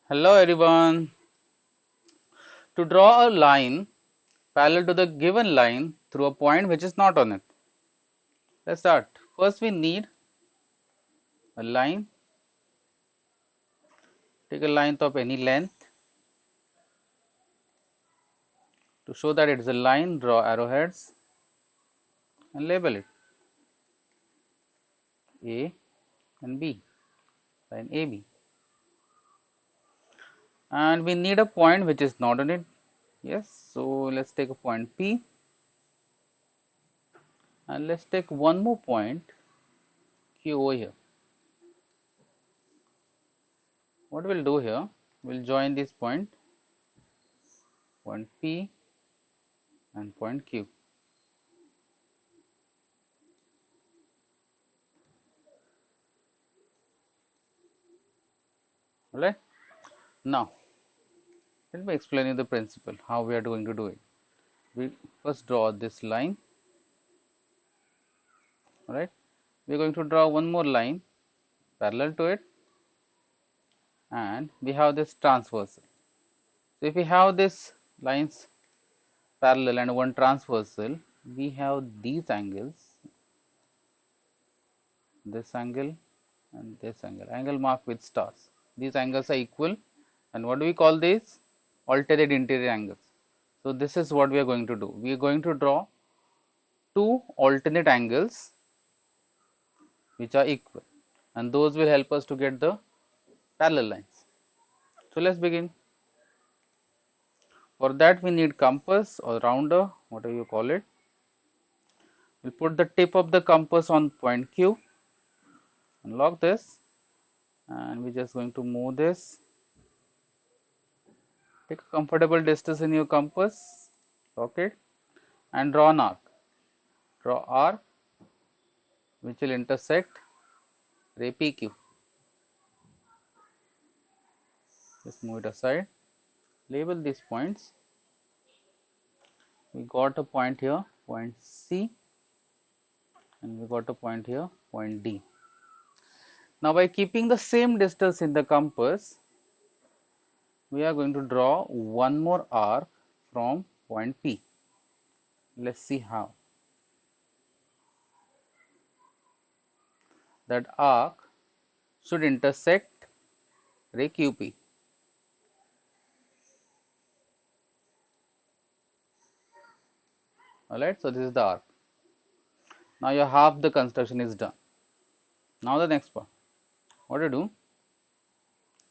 Hello everyone. To draw a line parallel to the given line through a point which is not on it. Let's start. First we need a line. Take a line of any length. To show that it is a line, draw arrowheads and label it A and B, line AB. And we need a point which is not on it. Yes, so let's take a point P and let's take one more point Q over here. What we'll do here, we'll join this point P and point Q. Alright. Now let me explain you the principle how we are going to do it. We first draw this line. Alright. We are going to draw one more line parallel to it, and we have this transversal. So if we have this lines parallel and one transversal, we have these angles, this angle and this angle marked with stars. These angles are equal, and what do we call these? Alternate interior angles. So this is what we are going to do. We are going to draw two alternate angles which are equal, and those will help us to get the parallel lines. So let's begin. For that we need compass or rounder, whatever you call it. We'll put the tip of the compass on point Q, unlock this, and we're just going to move this. Take a comfortable distance in your compass, lock it, and draw an arc. Draw arc which will intersect ray PQ. Just move it aside. Label these points. We got a point here, point C, and we got a point here, point D. Now by keeping the same distance in the compass, we are going to draw one more arc from point P. Let's see how. That arc should intersect ray QP. Alright, so this is the arc. Now your half the construction is done. Now the next part. What do you do?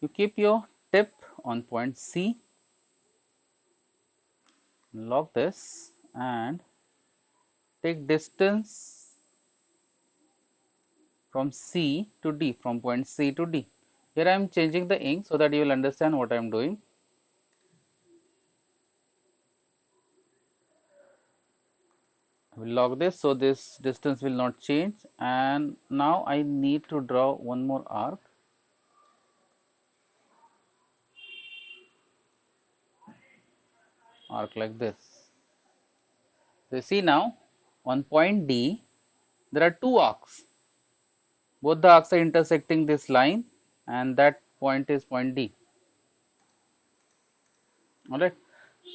You keep your tip on point C, lock this, and take distance from C to D, from point C to D. Here I am changing the ink so that you will understand what I am doing. I will lock this so this distance will not change, and now I need to draw one more arc. Arc like this. So you see now on point D there are two arcs. Both the arcs are intersecting this line, and that point is point D. Alright.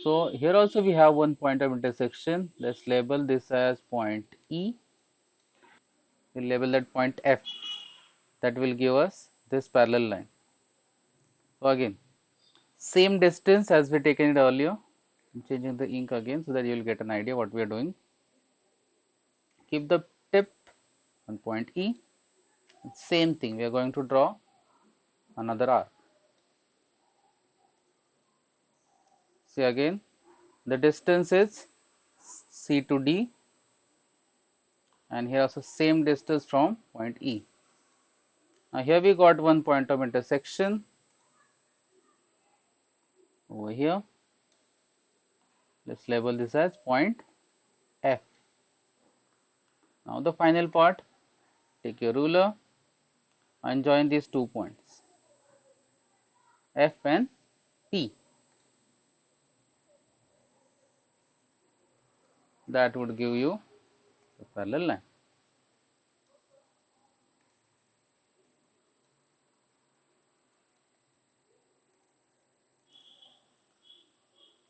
So here also we have one point of intersection. Let's label this as point E. We'll label that point F. That will give us this parallel line. So again, same distance as we taken it earlier. I'm changing the ink again so that you will get an idea what we are doing. Keep the tip on point E. Same thing, we are going to draw another arc. See again, the distance is C to D, and here also same distance from point E. Now here we got one point of intersection over here. Let's label this as point F. Now the final part, take your ruler and join these 2 points F and P. That would give you a parallel line.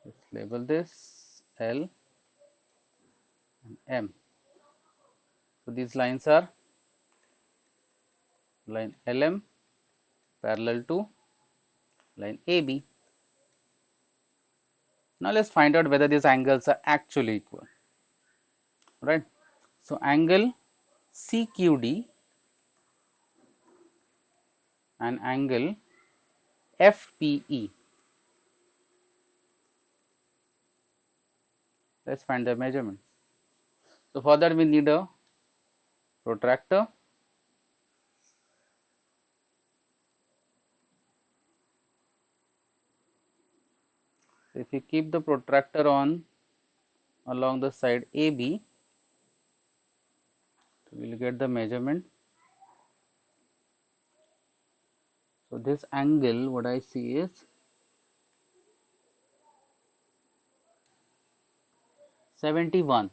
Let's label this L and M. So these lines are line LM parallel to line AB. Now let's find out whether these angles are actually equal, right? So angle CQD and angle FPE. Let's find the measurements. So for that we need a protractor. If you keep the protractor on along the side AB, we will get the measurement. So this angle, what I see is 71.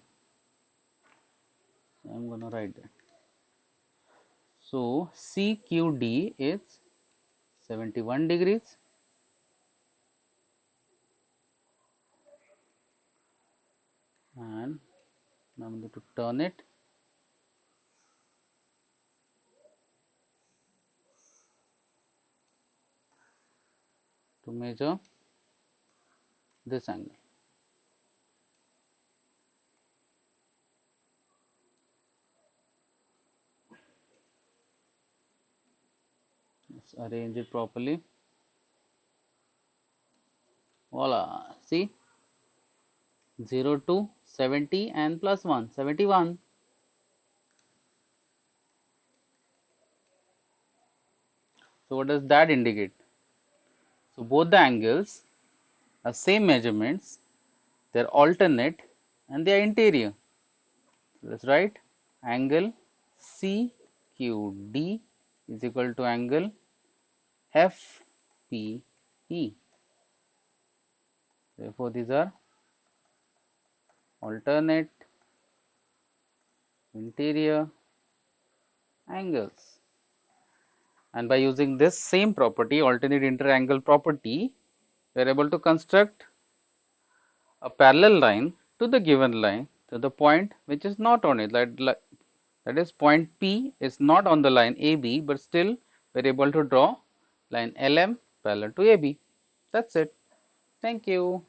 So I'm going to write that. So CQD is 71 degrees and now I'm going to turn it. To measure this angle. Let's arrange it properly. Voila, see 0 to 70 and plus 1, 71. So what does that indicate? So both the angles are same measurements, they are alternate and they are interior. So let's write angle CQD is equal to angle FPE. Therefore these are alternate interior angles. And by using this same property, alternate interior angle property, we are able to construct a parallel line to the given line to the point which is not on it. That is, point P is not on the line AB, but still we are able to draw line LM parallel to AB. That's it. Thank you.